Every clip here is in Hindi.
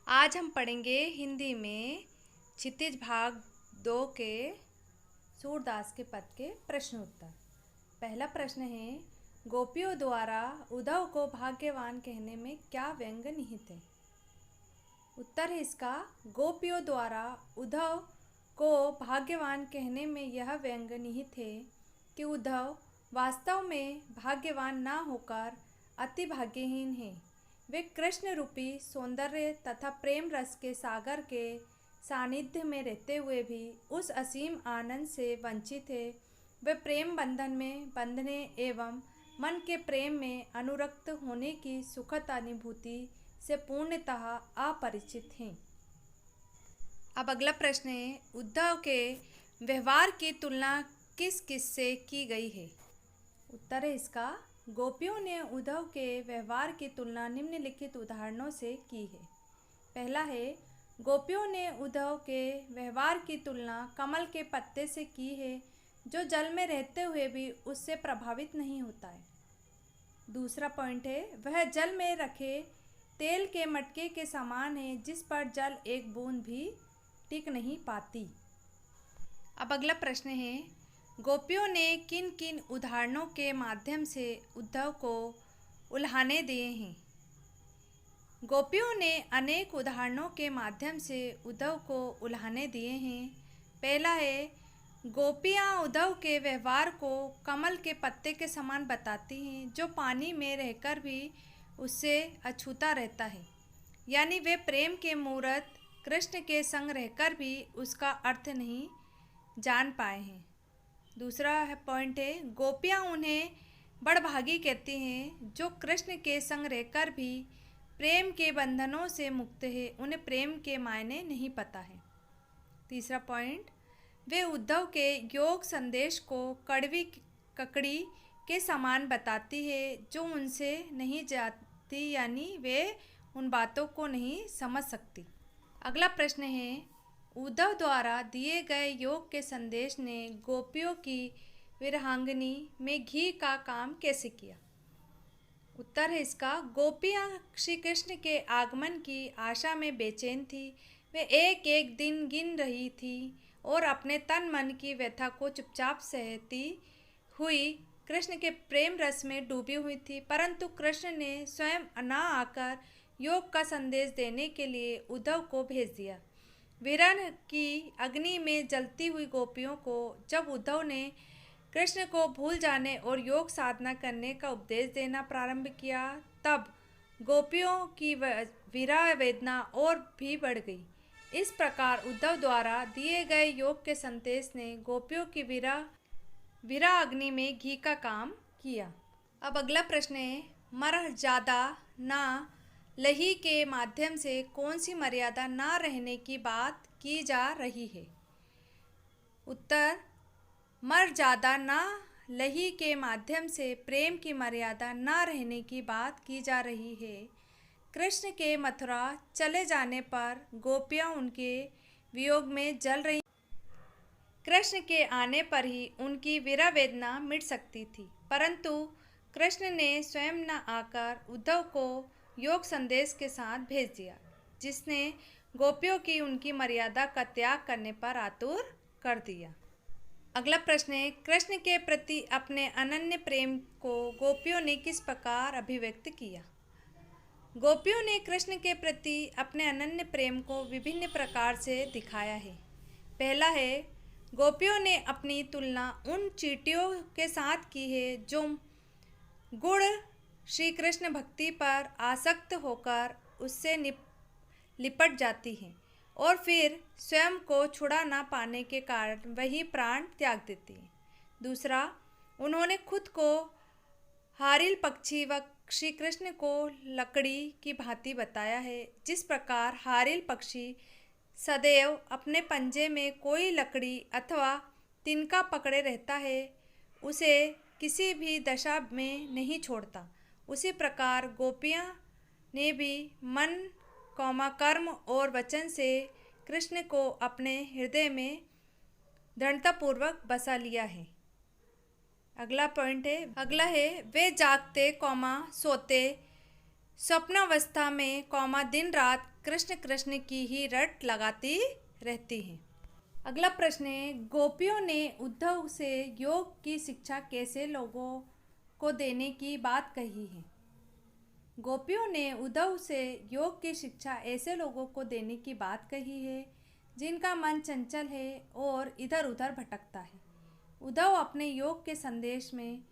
आज हम पढ़ेंगे हिंदी में क्षितिज भाग 2 के सूरदास के पद के प्रश्न उत्तर। पहला प्रश्न है, गोपियों द्वारा उद्धव को भाग्यवान कहने में क्या व्यंग निहित है। उत्तर है इसका, गोपियों द्वारा उद्धव को भाग्यवान कहने में यह व्यंग निहित है कि उद्धव वास्तव में भाग्यवान ना होकर अति भाग्यहीन है। वे कृष्ण रूपी सौंदर्य तथा प्रेम रस के सागर के सानिध्य में रहते हुए भी उस असीम आनंद से वंचित है। वे प्रेम बंधन में बंधने एवं मन के प्रेम में अनुरक्त होने की सुखद अनुभूति से पूर्णतः अपरिचित हैं। अब अगला प्रश्न है, उद्धव के व्यवहार की तुलना किस किस से की गई है। उत्तर है इसका, गोपियों ने उद्धव के व्यवहार की तुलना निम्नलिखित उदाहरणों से की है। पहला है, गोपियों ने उद्धव के व्यवहार की तुलना कमल के पत्ते से की है, जो जल में रहते हुए भी उससे प्रभावित नहीं होता है। दूसरा पॉइंट है, वह जल में रखे तेल के मटके के समान है, जिस पर जल एक बूंद भी टिक नहीं पाती। अब अगला प्रश्न है, गोपियों ने किन किन उदाहरणों के माध्यम से उद्धव को उल्हाने दिए हैं। गोपियों ने अनेक उदाहरणों के माध्यम से उद्धव को उल्हाने दिए हैं। पहला है, गोपियाँ उद्धव के व्यवहार को कमल के पत्ते के समान बताती हैं, जो पानी में रहकर भी उससे अछूता रहता है, यानी वे प्रेम के मूर्त कृष्ण के संग रहकर भी उसका अर्थ नहीं जान पाए हैं। दूसरा पॉइंट है, गोपियाँ उन्हें बड़भागी कहती हैं, जो कृष्ण के संग रहकर भी प्रेम के बंधनों से मुक्त है, उन्हें प्रेम के मायने नहीं पता है। तीसरा पॉइंट, वे उद्धव के योग संदेश को कड़वी ककड़ी के समान बताती है, जो उनसे नहीं जाती, यानी वे उन बातों को नहीं समझ सकती। अगला प्रश्न है, उद्धव द्वारा दिए गए योग के संदेश ने गोपियों की विरहांगनी में घी का काम कैसे किया। उत्तर है इसका, गोपियाँ श्री कृष्ण के आगमन की आशा में बेचैन थी। वे एक एक दिन गिन रही थी और अपने तन मन की व्यथा को चुपचाप सहती हुई कृष्ण के प्रेम रस में डूबी हुई थी, परंतु कृष्ण ने स्वयं न आकर योग का संदेश देने के लिए उद्धव को भेज दिया। विरह की अग्नि में जलती हुई गोपियों को जब उद्धव ने कृष्ण को भूल जाने और योग साधना करने का उपदेश देना प्रारंभ किया, तब गोपियों की विरह वेदना और भी बढ़ गई। इस प्रकार उद्धव द्वारा दिए गए योग के संदेश ने गोपियों की विरह अग्नि में घी का काम किया। अब अगला प्रश्न है, मर ज्यादा ना लही के माध्यम से कौन सी मर्यादा ना रहने की बात की जा रही है। उत्तर, मर ज्यादा ना लही के माध्यम से प्रेम की मर्यादा ना रहने की बात की जा रही है। कृष्ण के मथुरा चले जाने पर गोपियाँ उनके वियोग में जल रही। कृष्ण के आने पर ही उनकी विरह वेदना मिट सकती थी, परंतु कृष्ण ने स्वयं न आकर उद्धव को योग संदेश के साथ भेज दिया, जिसने गोपियों की उनकी मर्यादा का त्याग करने पर आतुर कर दिया। अगला प्रश्न है, कृष्ण के प्रति अपने अनन्य प्रेम को गोपियों ने किस प्रकार अभिव्यक्त किया। गोपियों ने कृष्ण के प्रति अपने अनन्य प्रेम को विभिन्न प्रकार से दिखाया है। पहला है, गोपियों ने अपनी तुलना उन चींटियों के साथ की है, जो गुण श्री कृष्ण भक्ति पर आसक्त होकर उससे लिपट जाती हैं और फिर स्वयं को छुड़ा ना पाने के कारण वही प्राण त्याग देती हैं। दूसरा, उन्होंने खुद को हारिल पक्षी व श्री कृष्ण को लकड़ी की भांति बताया है। जिस प्रकार हारिल पक्षी सदैव अपने पंजे में कोई लकड़ी अथवा तिनका पकड़े रहता है, उसे किसी भी दशा में नहीं छोड़ता, उसी प्रकार गोपियाँ ने भी मन कर्म और वचन से कृष्ण को अपने हृदय में दृढ़तापूर्वक बसा लिया है। अगला पॉइंट है, वे जागते सोते स्वप्नावस्था में दिन रात कृष्ण कृष्ण की ही रट लगाती रहती हैं। अगला प्रश्न है, गोपियों ने उद्धव से योग की शिक्षा कैसे लोगों को देने की बात कही है। गोपियों ने उद्धव से योग की शिक्षा ऐसे लोगों को देने की बात कही है जिनका मन चंचल है और इधर उधर भटकता है। उद्धव अपने योग के संदेश में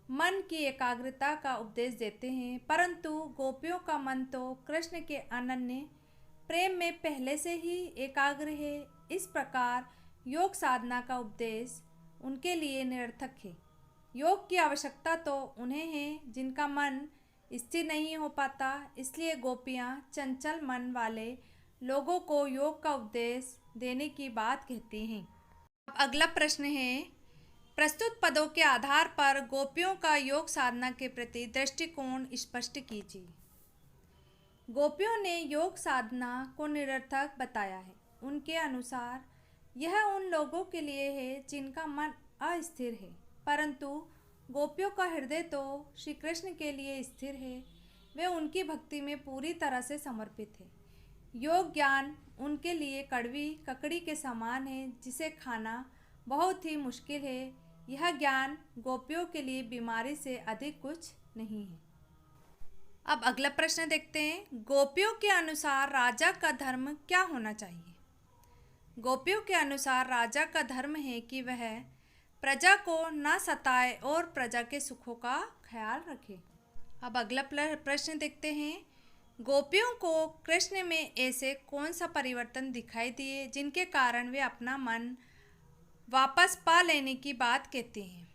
मन की एकाग्रता का उपदेश देते हैं, परंतु गोपियों का मन तो कृष्ण के अनन्य प्रेम में पहले से ही एकाग्र है। इस प्रकार योग साधना का उपदेश उनके लिए निरर्थक है। योग की आवश्यकता तो उन्हें है जिनका मन स्थिर नहीं हो पाता, इसलिए गोपियाँ चंचल मन वाले लोगों को योग का उपदेश देने की बात कहती हैं। अब अगला प्रश्न है, प्रस्तुत पदों के आधार पर गोपियों का योग साधना के प्रति दृष्टिकोण स्पष्ट कीजिए। गोपियों ने योग साधना को निरर्थक बताया है। उनके अनुसार यह उन लोगों के लिए है जिनका मन अस्थिर है, परंतु गोपियों का हृदय तो श्री कृष्ण के लिए स्थिर है। वे उनकी भक्ति में पूरी तरह से समर्पित है। योग ज्ञान उनके लिए कड़वी ककड़ी के समान है जिसे खाना बहुत ही मुश्किल है। यह ज्ञान गोपियों के लिए बीमारी से अधिक कुछ नहीं है। अब अगला प्रश्न देखते हैं, गोपियों के अनुसार राजा का धर्म क्या होना चाहिए। गोपियों के अनुसार राजा का धर्म है कि वह प्रजा को न सताए और प्रजा के सुखों का ख्याल रखे। अब अगला प्रश्न देखते हैं, गोपियों को कृष्ण में ऐसे कौन सा परिवर्तन दिखाई दिए जिनके कारण वे अपना मन वापस पा लेने की बात कहती हैं।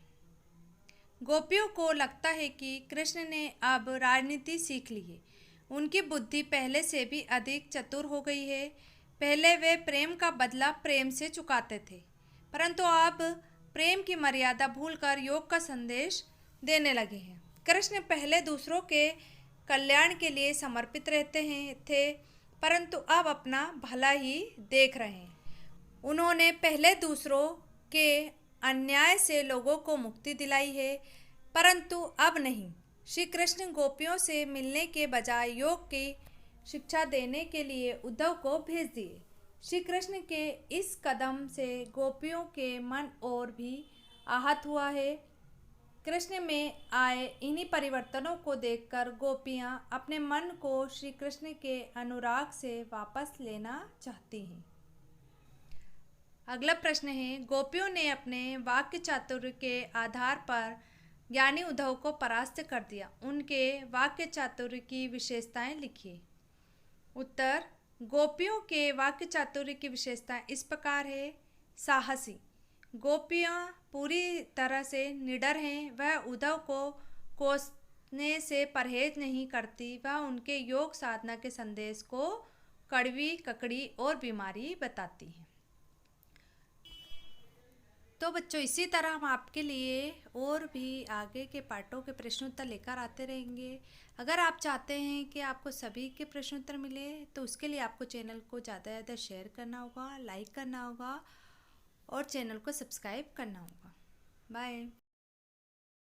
गोपियों को लगता है कि कृष्ण ने अब राजनीति सीख ली है। उनकी बुद्धि पहले से भी अधिक चतुर हो गई है। पहले वे प्रेम का बदला प्रेम से चुकाते थे, परंतु अब प्रेम की मर्यादा भूलकर योग का संदेश देने लगे हैं। कृष्ण पहले दूसरों के कल्याण के लिए समर्पित रहते थे, परंतु अब अपना भला ही देख रहे हैं। उन्होंने पहले दूसरों के अन्याय से लोगों को मुक्ति दिलाई है, परंतु अब नहीं। श्री कृष्ण गोपियों से मिलने के बजाय योग की शिक्षा देने के लिए उद्धव को भेज दिए। श्री कृष्ण के इस कदम से गोपियों के मन और भी आहत हुआ है। कृष्ण में आए इन्हीं परिवर्तनों को देखकर गोपियाँ अपने मन को श्री कृष्ण के अनुराग से वापस लेना चाहती हैं। अगला प्रश्न है, गोपियों ने अपने वाक्य चातुर्य के आधार पर ज्ञानी उद्धव को परास्त कर दिया। उनके वाक्य चातुर्य की विशेषताएं लिखिए। उत्तर, गोपियों के वाक्य चातुर्य की विशेषताएं इस प्रकार है। साहसी, गोपियाँ पूरी तरह से निडर हैं। वह उद्धव को कोसने से परहेज नहीं करती। वह उनके योग साधना के संदेश को कड़वी ककड़ी और बीमारी बताती हैं। तो बच्चों, इसी तरह हम आपके लिए और भी आगे के पार्टों के प्रश्न उत्तर लेकर आते रहेंगे। अगर आप चाहते हैं कि आपको सभी के प्रश्न उत्तर मिले तो उसके लिए आपको चैनल को ज़्यादा से ज़्यादा शेयर करना होगा, लाइक करना होगा और चैनल को सब्सक्राइब करना होगा। बाय।